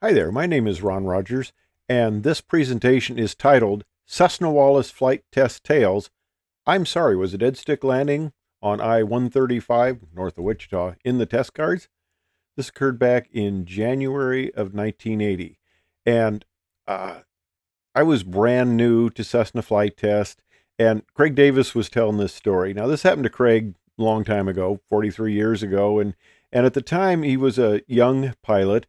Hi there, my name is Ron Rogers, and this presentation is titled Cessna Wallace Flight Test Tales. I'm sorry, was a dead stick landing on I-135 north of Wichita in the test cards? This occurred back in January of 1980, and I was brand new to Cessna Flight Test, and Craig Davis was telling this story. Now, this happened to Craig a long time ago, 43 years ago, and at the time he was a young pilot,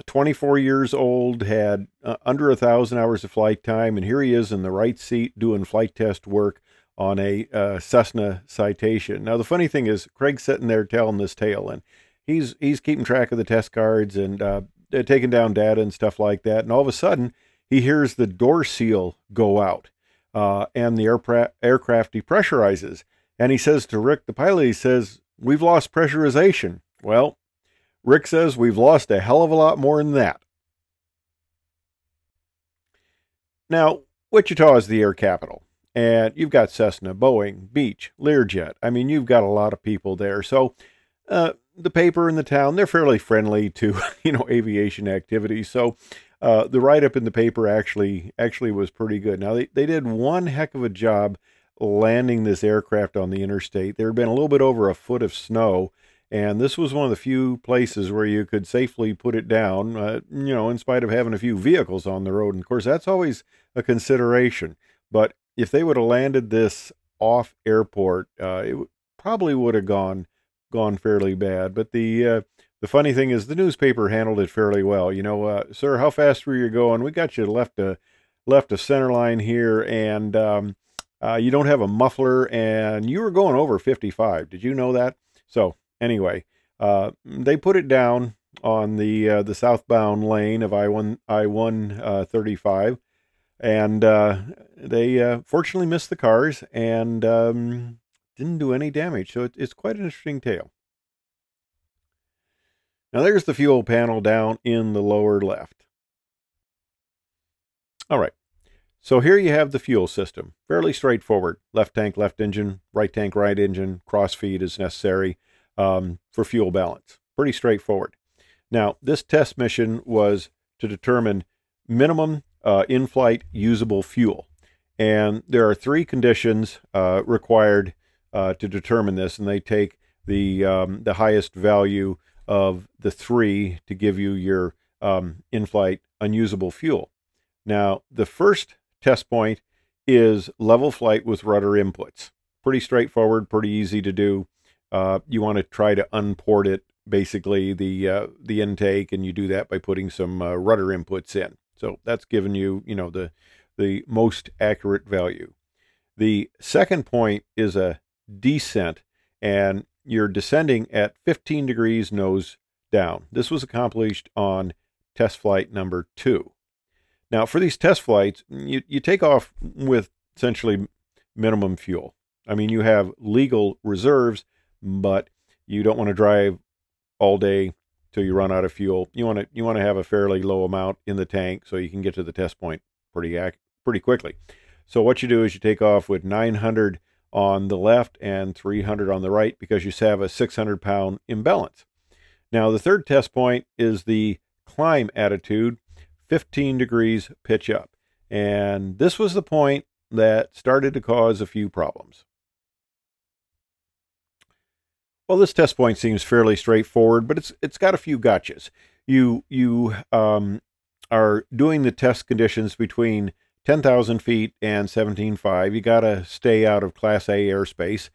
24 years old, had under 1,000 hours of flight time, and here he is in the right seat doing flight test work on a Cessna Citation. Now, the funny thing is, Craig's sitting there telling this tale, and he's keeping track of the test cards and taking down data and stuff like that, and all of a sudden, he hears the door seal go out, and the aircraft depressurizes. And he says to Rick, the pilot, he says, "We've lost pressurization." Well, Rick says, "We've lost a hell of a lot more than that." Now, Wichita is the air capital, and you've got Cessna, Boeing, Beech, Learjet. I mean, you've got a lot of people there. So the paper in the town, they're fairly friendly to, aviation activities. So the write-up in the paper actually was pretty good. Now, they did one heck of a job landing this aircraft on the interstate. There had been a little bit over a foot of snow, and this was one of the few places where you could safely put it down, in spite of having a few vehicles on the road. And of course, that's always a consideration. But if they would have landed this off airport, it probably would have gone fairly bad. But the funny thing is, the newspaper handled it fairly well. Sir, how fast were you going? We got you left a center line here, and you don't have a muffler, and you were going over 55. Did you know that? So anyway, they put it down on the southbound lane of I-135, and they fortunately missed the cars and didn't do any damage. So it's quite an interesting tale. Now there's the fuel panel down in the lower left. All right. So here you have the fuel system. Fairly straightforward. Left tank, left engine, right tank, right engine. Cross feed is necessary for fuel balance. Pretty straightforward. Now, this test mission was to determine minimum in-flight usable fuel. And there are three conditions required to determine this, and they take the highest value of the three to give you your in-flight unusable fuel. Now, the first test point is level flight with rudder inputs. Pretty straightforward, pretty easy to do. You want to try to unport it, basically the intake, and you do that by putting some rudder inputs in. So that's giving you, the most accurate value. The second point is a descent, and you're descending at 15 degrees nose down. This was accomplished on test flight number 2. Now, for these test flights, you take off with essentially minimum fuel. I mean, you have legal reserves, but you don't want to drive all day till you run out of fuel. You want to have a fairly low amount in the tank so you can get to the test point pretty quickly. So what you do is you take off with 900 on the left and 300 on the right, because you have a 600-pound imbalance. Now, the third test point is the climb attitude, 15 degrees pitch up. And this was the point that started to cause a few problems. Well, this test point seems fairly straightforward, but it's got a few gotchas. You are doing the test conditions between 10,000 feet and 17.5. You got to stay out of Class A airspace.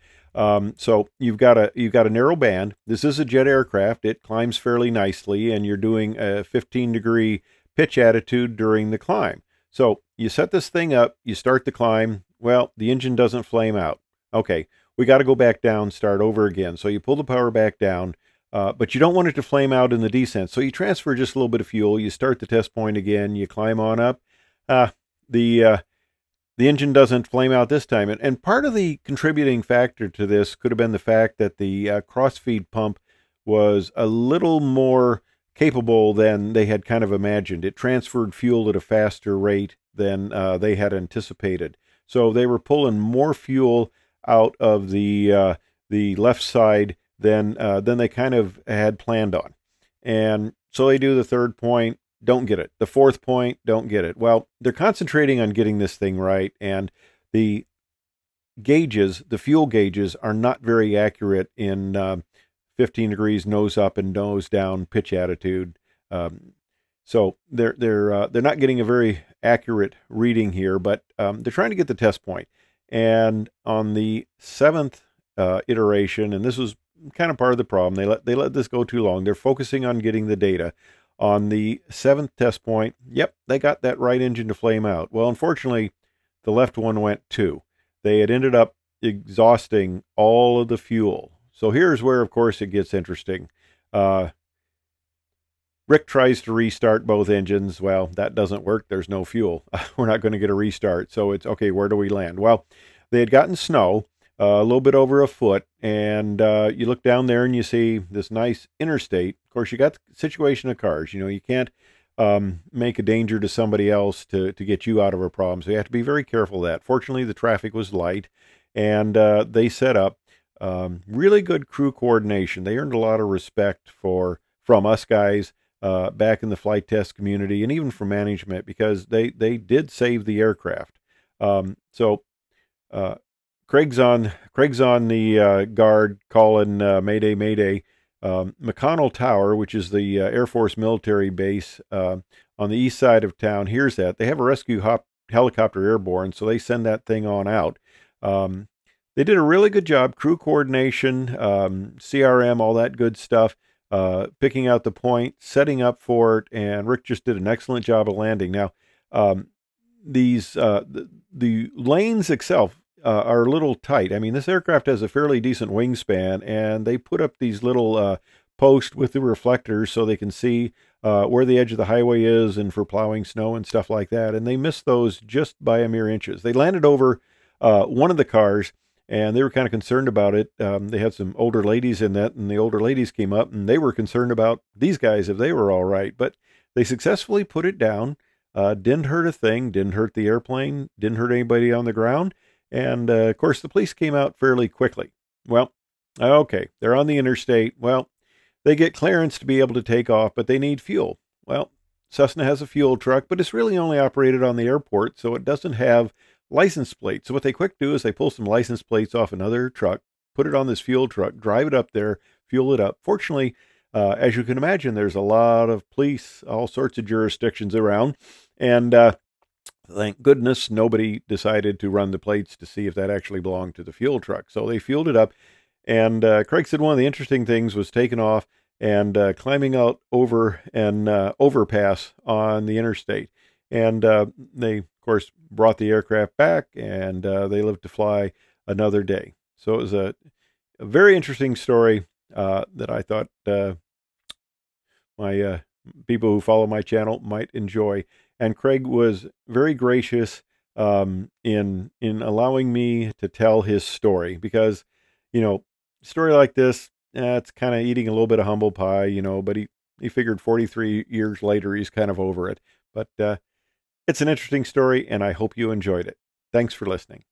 So you've got a narrow band. This is a jet aircraft. It climbs fairly nicely, and you're doing a 15-degree pitch attitude during the climb. So you set this thing up, you start the climb. Well, the engine doesn't flame out. Okay, we got to go back down, start over again. So you pull the power back down, but you don't want it to flame out in the descent. So you transfer just a little bit of fuel, you start the test point again, you climb on up. The engine doesn't flame out this time. And part of the contributing factor to this could have been the fact that the cross-feed pump was a little more capable than they had kind of imagined. It transferred fuel at a faster rate than they had anticipated. So they were pulling more fuel out of the left side than they kind of had planned on. And So they do the third point, don't get it. The fourth point, don't get it. Well, they're concentrating on getting this thing right, and the gauges, the fuel gauges, are not very accurate in 15 degrees nose up and nose down pitch attitude. So they're not getting a very accurate reading here, but they're trying to get the test point. And on the seventh iteration, and this was kind of part of the problem, they let this go too long. They're focusing on getting the data. On the seventh test point, yep, they got that right engine to flame out. Well, unfortunately, the left one went too. They had ended up exhausting all of the fuel. So here's where, of course, it gets interesting. Rick tries to restart both engines. Well, that doesn't work. There's no fuel. We're not going to get a restart. So it's, okay, where do we land? Well, they had gotten snow, a little bit over a foot, and you look down there and you see this nice interstate. Of course, you got the situation of cars. You know, you can't make a danger to somebody else to get you out of a problem. So you have to be very careful of that. Fortunately, the traffic was light, and they set up really good crew coordination. They earned a lot of respect from us guys back in the flight test community, and even from management, because they did save the aircraft. Craig's on the guard calling Mayday, Mayday. McConnell Tower, which is the Air Force military base on the east side of town, hears that. They have a rescue helicopter airborne, so they send that thing on out. They did a really good job, crew coordination, CRM, all that good stuff, picking out the point, setting up for it, and Rick just did an excellent job of landing. Now, the lanes itself are a little tight. I mean, this aircraft has a fairly decent wingspan, and they put up these little posts with the reflectors so they can see where the edge of the highway is and for plowing snow and stuff like that. And they missed those just by a mere inches. They landed over one of the cars, and they were kind of concerned about it. They had some older ladies in that, and the older ladies came up, and they were concerned about these guys if they were all right. But they successfully put it down. Didn't hurt a thing, didn't hurt the airplane, didn't hurt anybody on the ground. And, of course, the police came out fairly quickly. Well, okay, they're on the interstate. Well, they get clearance to be able to take off, but they need fuel. Well, Cessna has a fuel truck, but it's really only operated on the airport, so it doesn't have license plates. So what they quick do is they pull some license plates off another truck, put it on this fuel truck, drive it up there, fuel it up. Fortunately, as you can imagine, there's a lot of police, all sorts of jurisdictions around, and thank goodness nobody decided to run the plates to see if that actually belonged to the fuel truck. So they fueled it up. And Craig said one of the interesting things was taking off and climbing out over an overpass on the interstate. And they, of course, brought the aircraft back, and they lived to fly another day. So it was a very interesting story that I thought my people who follow my channel might enjoy. And Craig was very gracious in allowing me to tell his story, because, you know, a story like this, it's kind of eating a little bit of humble pie, you know, but he figured 43 years later, he's kind of over it. But it's an interesting story, and I hope you enjoyed it. Thanks for listening.